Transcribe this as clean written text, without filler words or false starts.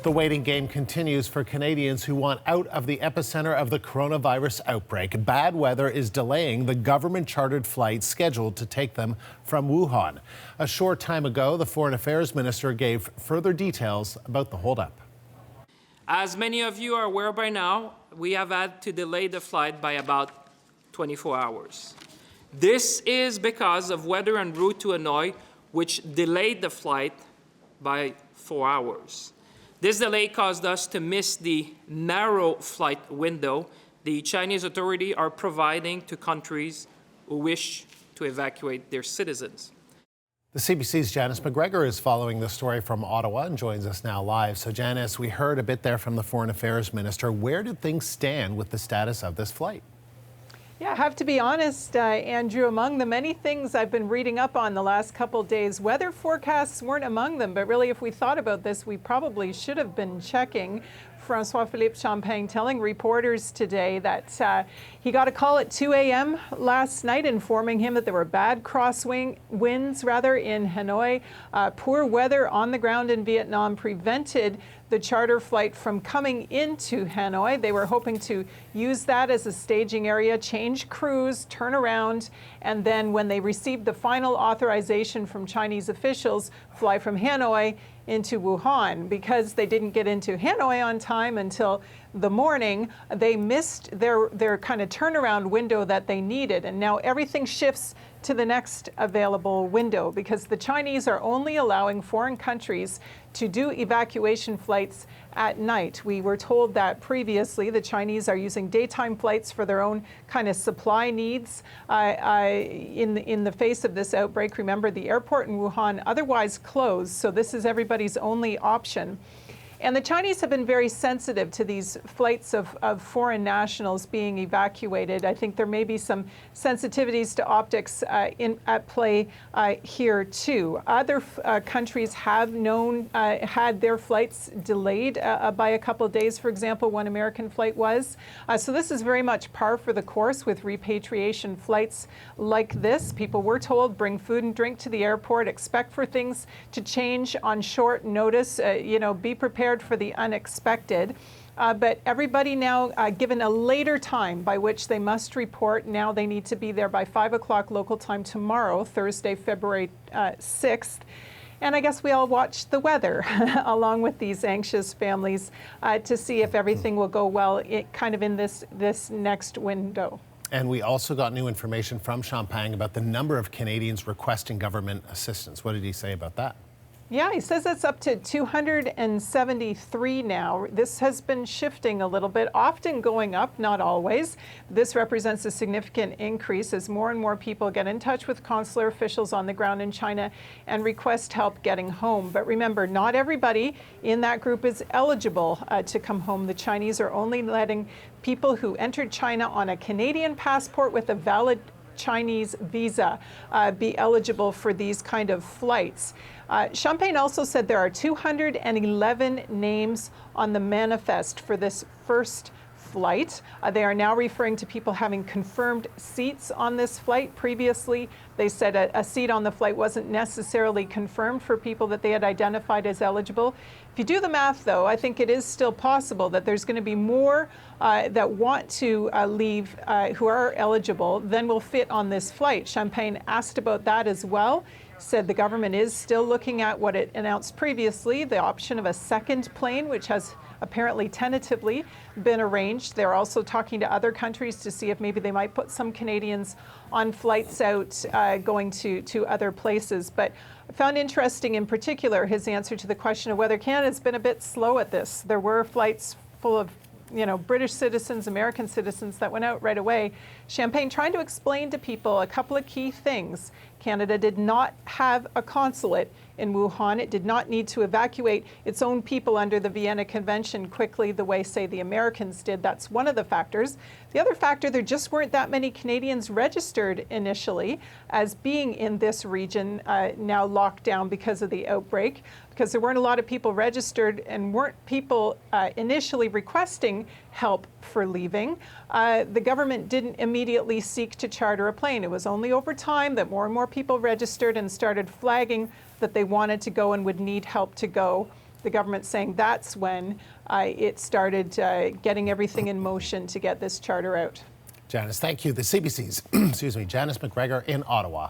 The waiting game continues for Canadians who want out of the epicenter of the coronavirus outbreak. Bad weather is delaying the government-chartered flight scheduled to take them from Wuhan. A short time ago, the Foreign Affairs Minister gave further details about the holdup. As many of you are aware by now, we have had to delay the flight by about 24 hours. This is because of weather en route to Hanoi, which delayed the flight by 4 hours. This delay caused us to miss the narrow flight window the Chinese authorities are providing to countries who wish to evacuate their citizens. The CBC's Janice McGregor is following the story from Ottawa and joins us now live. So Janice, we heard a bit there from the Foreign Affairs Minister. Where do things stand with the status of this flight? Yeah, I have to be honest, Andrew, among the many things I've been reading up on the last couple days, weather forecasts weren't among them. But really, if we thought about this, we probably should have been checking. François-Philippe Champagne telling reporters today that he got a call at 2 a.m. last night informing him that there were bad crosswind winds in Hanoi. Poor weather on the ground in Vietnam prevented the charter flight from coming into Hanoi. They were hoping to use that as a staging area, change crews, turn around, and then when they received the final authorization from Chinese officials, fly from Hanoi into Wuhan. Because they didn't get into Hanoi on time until the morning, they missed their kind of turnaround window that they needed. And now everything shifts to the next available window because the Chinese are only allowing foreign countries to do evacuation flights at night. We were told that previously the Chinese are using daytime flights for their own kind of supply needs. In the face of this outbreak, remember the airport in Wuhan otherwise closed, so this is everybody's only option. And the Chinese have been very sensitive to these flights of foreign nationals being evacuated. I think there may be some sensitivities to optics at play here too. Other countries have had their flights delayed by a couple of days. For example, one American flight was. So this is very much par for the course with repatriation flights like this. People were told, bring food and drink to the airport, expect for things to change on short notice, be prepared for the unexpected. But everybody now given a later time by which they must report. Now they need to be there by 5 o'clock local time tomorrow, Thursday, February 6th. And I guess we all watch the weather along with these anxious families to see if everything will go well kind of in this next window. And we also got new information from Champagne about the number of Canadians requesting government assistance. What did he say about that? Yeah, he says it's up to 273 now. This has been shifting a little bit, often going up, not always. This represents a significant increase as more and more people get in touch with consular officials on the ground in China and request help getting home. But remember, not everybody in that group is eligible to come home. The Chinese are only letting people who entered China on a Canadian passport with a valid Chinese visa be eligible for these kind of flights. Champagne also said there are 211 names on the manifest for this first flight. They are now referring to people having confirmed seats on this flight. Previously, they said a seat on the flight wasn't necessarily confirmed for people that they had identified as eligible. If you do the math, though, I think it is still possible that there's going to be more that want to leave who are eligible than will fit on this flight. Champagne asked about that as well. Said the government is still looking at what it announced previously, the option of a second plane, which has apparently tentatively been arranged. They're also talking to other countries to see if maybe they might put some Canadians on flights out going to other places. But I found interesting in particular his answer to the question of whether Canada's been a bit slow at this. There were flights full of British citizens, American citizens that went out right away. Champagne trying to explain to people a couple of key things. Canada did not have a consulate in Wuhan. It did not need to evacuate its own people under the Vienna Convention quickly the way, say, the Americans did. That's one of the factors. The other factor, there just weren't that many Canadians registered initially as being in this region now locked down because of the outbreak, because there weren't a lot of people registered and weren't people initially requesting help for leaving. The government didn't immediately seek to charter a plane. It was only over time that more and more people registered and started flagging that they wanted to go and would need help to go. the government saying that's when it started getting everything in motion to get this charter out. Janice, thank you. The CBC's, Janice McGregor in Ottawa.